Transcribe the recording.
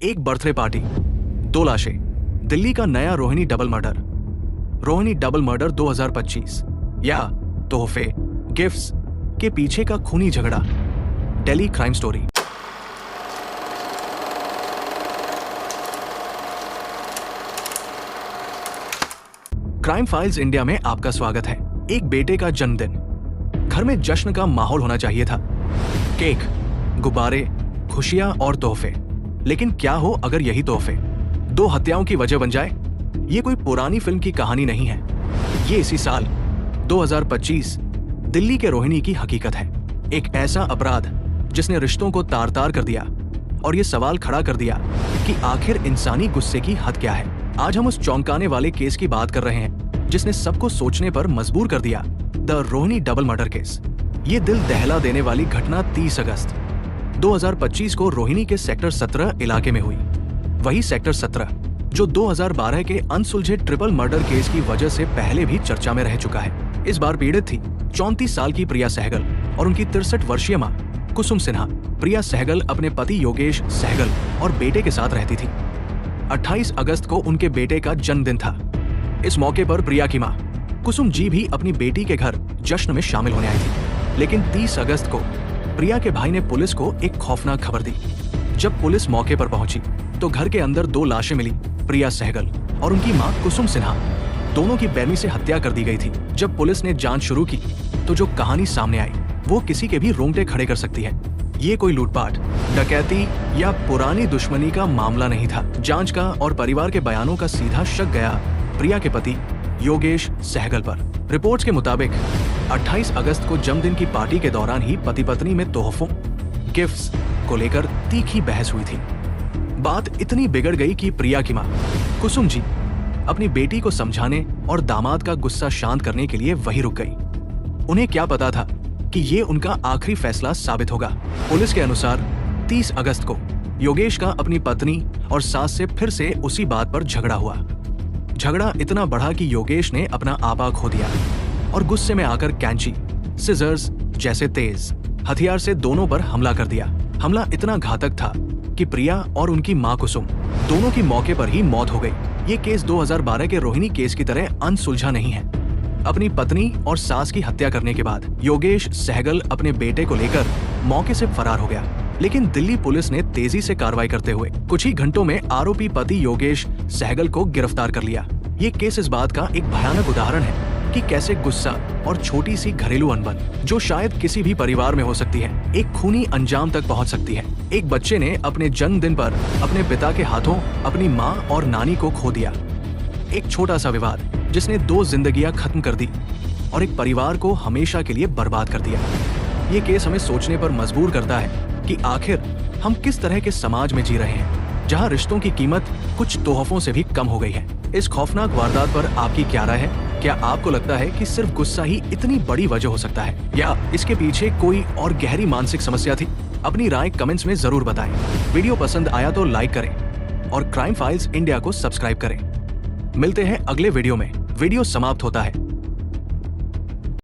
एक birthday party, 2 लाशें, दिल्ली का नया Rohini double murder. Rohini double murder 2025 या तोहफे, गिफ्ट्स के पीछे का खूनी झगड़ा। Delhi crime story. Crime files India में आपका स्वागत है। एक बेटे का जन्मदिन, घर में जश्न का माहौल होना चाहिए था। केक, गुब्बारे, खुशियां और तोहफे। लेकिन क्या हो अगर यही तोहफे 2 हत्याओं की वजह बन जाए? ये कोई पुरानी फिल्म की कहानी नहीं है। ये इसी साल 2025 दिल्ली के रोहिणी की हकीकत है। एक ऐसा अपराध जिसने रिश्तों को तार तार कर दिया और ये सवाल खड़ा कर दिया कि आखिर इंसानी गुस्से की हद क्या है। आज हम उस चौंकाने वाले केस की बात कर रहे हैं जिसने सबको सोचने पर मजबूर कर दिया, the Rohini double murder case. ये दिल दहला देने वाली घटना 30 अगस्त 2025 को रोहिणी के सेक्टर 17 इलाके में हुई। वही सेक्टर 17 जो 2012 के अनसुलझे ट्रिपल मर्डर केस की वजह से पहले भी चर्चा में रह चुका है। इस बार पीड़ित थी 34 साल की प्रिया सहगल और उनकी 63 वर्षीय मां कुसुम सिन्हा। प्रिया सहगल अपने पति योगेश सहगल और बेटे के साथ रहती थी। 28 अगस्त को उनके बेटे का जन्मदिन था। इस मौके पर प्रिया की मां कुसुम जी भी अपनी बेटी के घर जश्न में शामिल होने आई थी। लेकिन 30 अगस्त को प्रिया के भाई ने पुलिस को एक खौफनाक खबर दी। जब पुलिस मौके पर पहुंची तो घर के अंदर 2 लाशें मिली। प्रिया सहगल और उनकी मां कुसुम सिन्हा दोनों की बेरहमी से हत्या कर दी गई थी। जब पुलिस ने जांच शुरू की तो जो कहानी सामने आई वो किसी के भी रोंगटे खड़े कर सकती है। ये कोई लूटपाट, डकैती या पुरानी दुश्मनी का मामला नहीं था। जांच का और परिवार के बयानों का सीधा शक गया प्रिया के पति योगेश सहगल पर। रिपोर्ट्स के मुताबिक 28 अगस्त को जन्मदिन की पार्टी के दौरान ही पति पत्नी में तोहफों, गिफ्ट्स को लेकर तीखी बहस हुई थी। बात इतनी बिगड़ गई कि प्रिया की मां कुसुम जी अपनी बेटी को समझाने और दामाद का गुस्सा शांत करने के लिए वहीं रुक गई। उन्हें क्या पता था कि ये उनका आखिरी फैसला साबित होगा। पुलिस के अनुसार 30 अगस्त को योगेश का अपनी पत्नी और सास से फिर से उसी बात पर झगड़ा हुआ। झगड़ा इतना बढ़ा कि योगेश ने अपना आपा खो दिया और गुस्से में आकर कैंची, सिजर्स जैसे तेज हथियार से दोनों पर हमला कर दिया। हमला इतना घातक था कि प्रिया और उनकी मां कुसुम दोनों की मौके पर ही मौत हो गई। ये केस 2012 के रोहिणी केस की तरह अनसुलझा नहीं है। अपनी पत्नी और सास की हत्या करने के बाद योगेश सहगल अपने बेटे को लेकर मौके से फरार हो गया। लेकिन दिल्ली पुलिस ने तेजी से कार्रवाई करते हुए कुछ ही घंटों में आरोपी पति योगेश सहगल को गिरफ्तार कर लिया। ये केस इस बात का एक भयानक उदाहरण है कि कैसे गुस्सा और छोटी सी घरेलू अनबन, जो शायद किसी भी परिवार में हो सकती है, एक खूनी अंजाम तक पहुंच सकती है। एक बच्चे ने अपने जन्मदिन पर अपने पिता के हाथों अपनी मां और नानी को खो दिया। एक छोटा सा विवाद जिसने 2 जिंदगियां खत्म कर दी और एक परिवार को हमेशा के लिए बर्बाद कर दिया। ये केस हमें सोचने पर मजबूर करता है कि आखिर हम किस तरह के समाज में जी रहे हैं, जहां रिश्तों की कीमत कुछ तोहफों से भी कम हो गई है। इस खौफनाक वारदात पर आपकी क्या राय है? क्या आपको लगता है कि सिर्फ गुस्सा ही इतनी बड़ी वजह हो सकता है, या इसके पीछे कोई और गहरी मानसिक समस्या थी? अपनी राय कमेंट्स में जरूर बताएं। वीडियो पसंद आया तो लाइक करें और क्राइम फाइल्स इंडिया को सब्सक्राइब करें। मिलते हैं अगले वीडियो में। वीडियो समाप्त होता है।